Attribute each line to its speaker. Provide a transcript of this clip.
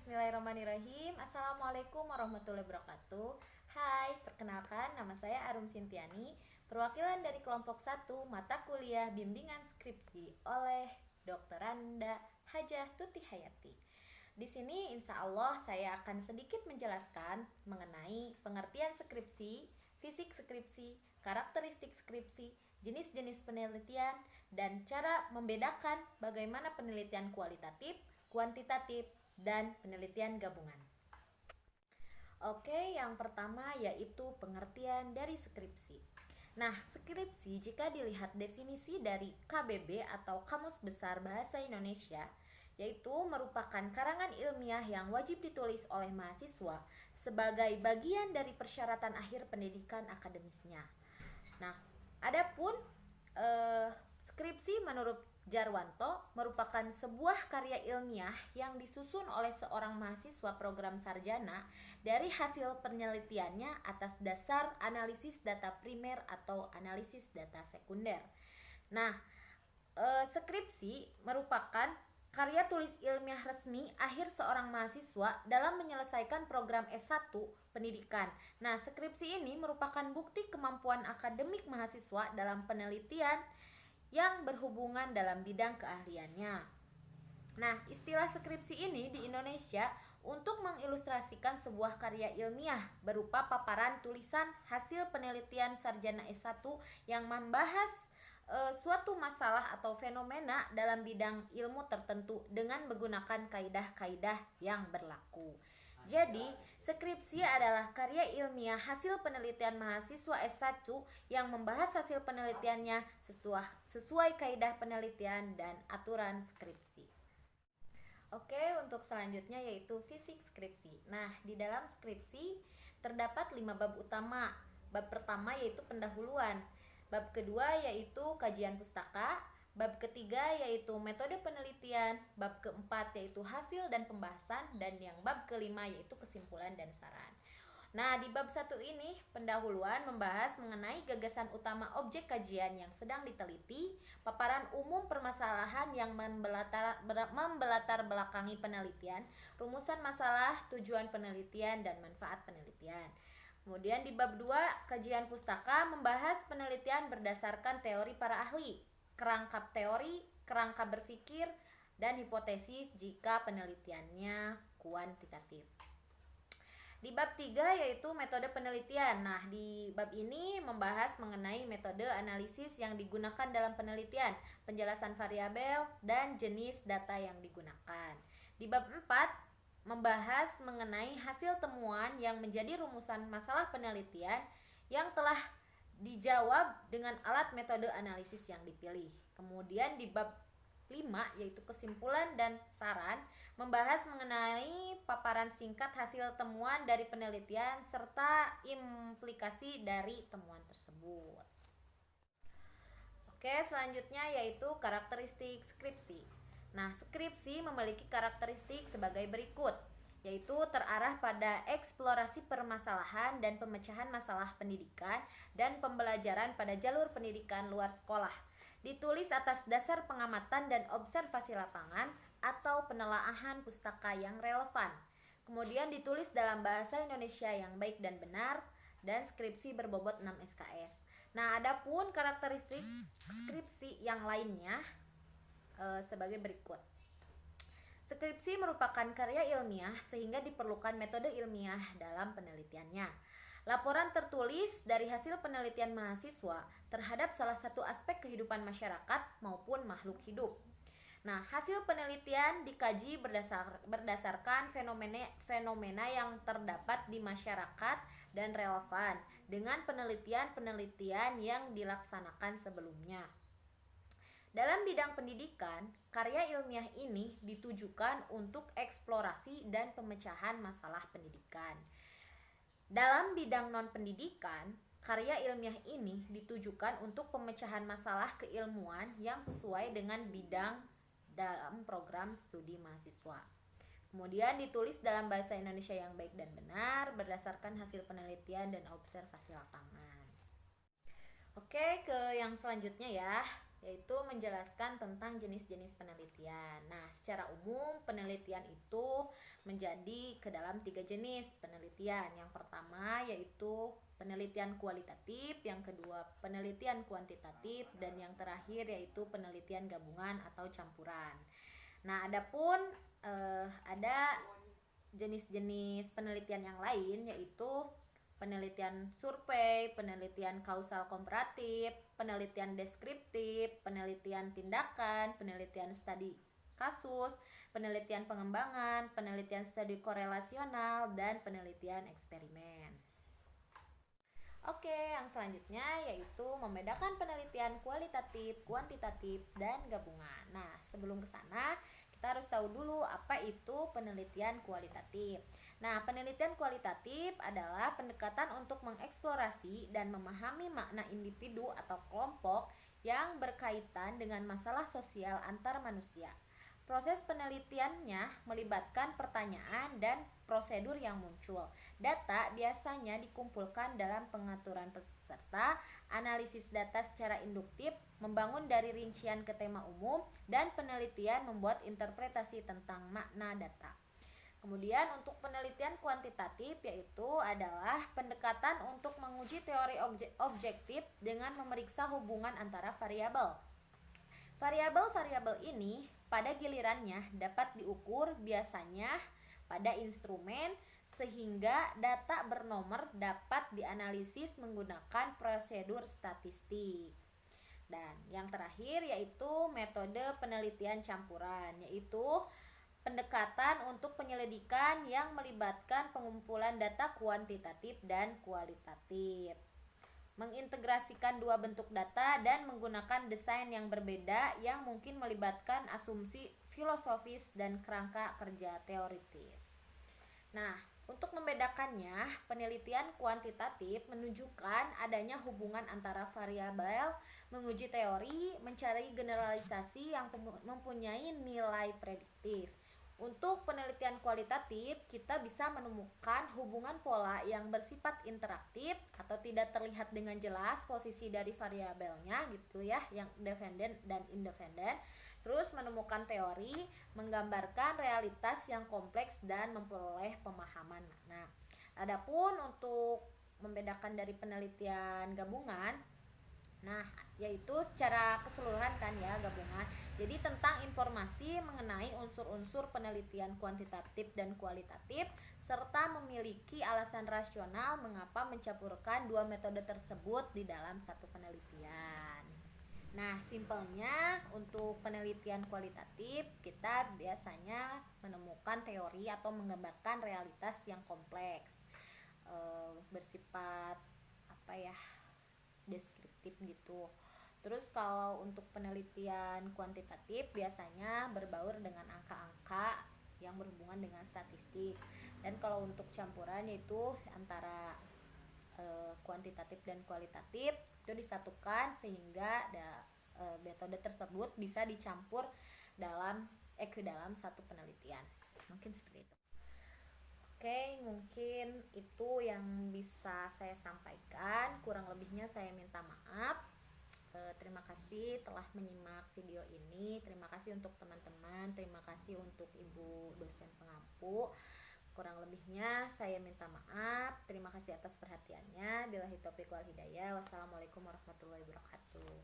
Speaker 1: Bismillahirrahmanirrahim. Assalamualaikum warahmatullahi wabarakatuh. Hai, perkenalkan nama saya Arum Sintiani, perwakilan dari kelompok 1 mata kuliah bimbingan skripsi oleh Dr. Randa Hajah Tuti Hayati. Di sini insya Allah saya akan sedikit menjelaskan mengenai pengertian skripsi, fisik skripsi, karakteristik skripsi, jenis-jenis penelitian, dan cara membedakan bagaimana penelitian kualitatif, kuantitatif, dan penelitian gabungan. Oke, yang pertama yaitu pengertian dari skripsi. Nah, skripsi jika dilihat definisi dari KBB atau Kamus Besar Bahasa Indonesia, yaitu merupakan karangan ilmiah yang wajib ditulis oleh mahasiswa sebagai bagian dari persyaratan akhir pendidikan akademisnya. Nah, adapun skripsi menurut Jarwanto merupakan sebuah karya ilmiah yang disusun oleh seorang mahasiswa program sarjana dari hasil penelitiannya atas dasar analisis data primer atau analisis data sekunder. Nah, skripsi merupakan karya tulis ilmiah resmi akhir seorang mahasiswa dalam menyelesaikan program S1 pendidikan. Nah, skripsi ini merupakan bukti kemampuan akademik mahasiswa dalam penelitian yang berhubungan dalam bidang keahliannya. Nah, istilah skripsi ini di Indonesia untuk mengilustrasikan sebuah karya ilmiah berupa paparan tulisan hasil penelitian sarjana S1 yang membahas suatu masalah atau fenomena dalam bidang ilmu tertentu dengan menggunakan kaidah-kaidah yang berlaku. Jadi, skripsi adalah karya ilmiah hasil penelitian mahasiswa S1 yang membahas hasil penelitiannya sesuai kaidah penelitian dan aturan skripsi. Oke, untuk selanjutnya yaitu fisik skripsi. Nah, di dalam skripsi terdapat 5 bab utama. Bab pertama yaitu pendahuluan. Bab kedua yaitu kajian pustaka. Bab ketiga yaitu metode penelitian, bab keempat yaitu hasil dan pembahasan, dan yang bab kelima yaitu kesimpulan dan saran. Nah, di bab 1 ini pendahuluan membahas mengenai gagasan utama objek kajian yang sedang diteliti, paparan umum permasalahan yang membelatar belakangi penelitian, rumusan masalah, tujuan penelitian, dan manfaat penelitian. Kemudian di bab 2 kajian pustaka membahas penelitian berdasarkan teori para ahli, kerangka teori, kerangka berpikir, dan hipotesis jika penelitiannya kuantitatif. Di bab 3 yaitu metode penelitian. Nah, di bab ini membahas mengenai metode analisis yang digunakan dalam penelitian, penjelasan variabel, dan jenis data yang digunakan. Di bab 4 membahas mengenai hasil temuan yang menjadi rumusan masalah penelitian yang telah dijawab dengan alat metode analisis yang dipilih. Kemudian di bab 5 yaitu kesimpulan dan saran membahas mengenai paparan singkat hasil temuan dari penelitian serta implikasi dari temuan tersebut. Oke, selanjutnya yaitu karakteristik skripsi. Nah, skripsi memiliki karakteristik sebagai berikut, yaitu terarah pada eksplorasi permasalahan dan pemecahan masalah pendidikan dan pembelajaran pada jalur pendidikan luar sekolah. Ditulis atas dasar pengamatan dan observasi lapangan atau penelaahan pustaka yang relevan. Kemudian ditulis dalam bahasa Indonesia yang baik dan benar, dan skripsi berbobot 6 SKS. Nah, adapun karakteristik skripsi yang lainnya sebagai berikut. Skripsi merupakan karya ilmiah sehingga diperlukan metode ilmiah dalam penelitiannya. Laporan tertulis dari hasil penelitian mahasiswa terhadap salah satu aspek kehidupan masyarakat maupun makhluk hidup. Nah, hasil penelitian dikaji berdasarkan fenomena yang terdapat di masyarakat dan relevan dengan penelitian-penelitian yang dilaksanakan sebelumnya. Dalam bidang pendidikan, karya ilmiah ini ditujukan untuk eksplorasi dan pemecahan masalah pendidikan. Dalam bidang non-pendidikan, karya ilmiah ini ditujukan untuk pemecahan masalah keilmuan yang sesuai dengan bidang dalam program studi mahasiswa. Kemudian ditulis dalam bahasa Indonesia yang baik dan benar berdasarkan hasil penelitian dan observasi lapangan. Oke, ke yang selanjutnya ya, yaitu menjelaskan tentang jenis-jenis penelitian. Nah, secara umum penelitian itu menjadi ke dalam 3 jenis penelitian. Yang pertama yaitu penelitian kualitatif, yang kedua penelitian kuantitatif, dan yang terakhir yaitu penelitian gabungan atau campuran. Nah, adapun ada jenis-jenis penelitian yang lain yaitu penelitian survei, penelitian kausal komparatif, penelitian deskriptif, penelitian tindakan, penelitian studi kasus, penelitian pengembangan, penelitian studi korelasional, dan penelitian eksperimen. Oke, yang selanjutnya yaitu membedakan penelitian kualitatif, kuantitatif, dan gabungan. Nah, sebelum ke sana, kita harus tahu dulu apa itu penelitian kualitatif. Nah, penelitian kualitatif adalah pendekatan untuk mengeksplorasi dan memahami makna individu atau kelompok yang berkaitan dengan masalah sosial antar manusia. Proses penelitiannya melibatkan pertanyaan dan prosedur yang muncul. Data biasanya dikumpulkan dalam pengaturan peserta, analisis data secara induktif, membangun dari rincian ke tema umum, dan penelitian membuat interpretasi tentang makna data. Kemudian untuk penelitian kuantitatif yaitu adalah pendekatan untuk menguji teori objektif dengan memeriksa hubungan antara variabel. Variabel-variabel ini pada gilirannya dapat diukur biasanya pada instrumen sehingga data bernomor dapat dianalisis menggunakan prosedur statistik. Dan yang terakhir yaitu metode penelitian campuran, yaitu pendekatan untuk penyelidikan yang melibatkan pengumpulan data kuantitatif dan kualitatif, mengintegrasikan dua bentuk data dan menggunakan desain yang berbeda yang mungkin melibatkan asumsi filosofis dan kerangka kerja teoritis. Nah, untuk membedakannya, penelitian kuantitatif menunjukkan adanya hubungan antara variabel, menguji teori, mencari generalisasi yang mempunyai nilai prediktif. Untuk penelitian kualitatif, kita bisa menemukan hubungan pola yang bersifat interaktif atau tidak terlihat dengan jelas posisi dari variabelnya gitu ya, yang dependent dan independent. Terus menemukan teori, menggambarkan realitas yang kompleks dan memperoleh pemahaman. Nah, adapun untuk membedakan dari penelitian gabungan, nah, yaitu secara keseluruhan kan ya gabungan. Jadi tentang informasi mengenai unsur-unsur penelitian kuantitatif dan kualitatif serta memiliki alasan rasional mengapa mencampurkan dua metode tersebut di dalam satu penelitian. Nah, simpelnya untuk penelitian kualitatif kita biasanya menemukan teori atau menggambarkan realitas yang kompleks, bersifat deskriptif gitu. Terus kalau untuk penelitian kuantitatif biasanya berbaur dengan angka-angka yang berhubungan dengan statistik. Dan kalau untuk campuran yaitu antara kuantitatif dan kualitatif itu disatukan sehingga metode tersebut bisa dicampur ke dalam satu penelitian. Mungkin seperti itu. Oke, mungkin itu yang bisa saya sampaikan. Kurang lebihnya saya minta maaf. Terima kasih telah menyimak video ini. Terima kasih untuk teman-teman. Terima kasih untuk Ibu dosen pengampu. Kurang lebihnya saya minta maaf. Terima kasih atas perhatiannya. Billahi taufiq wal hidayah. Wassalamualaikum warahmatullahi wabarakatuh.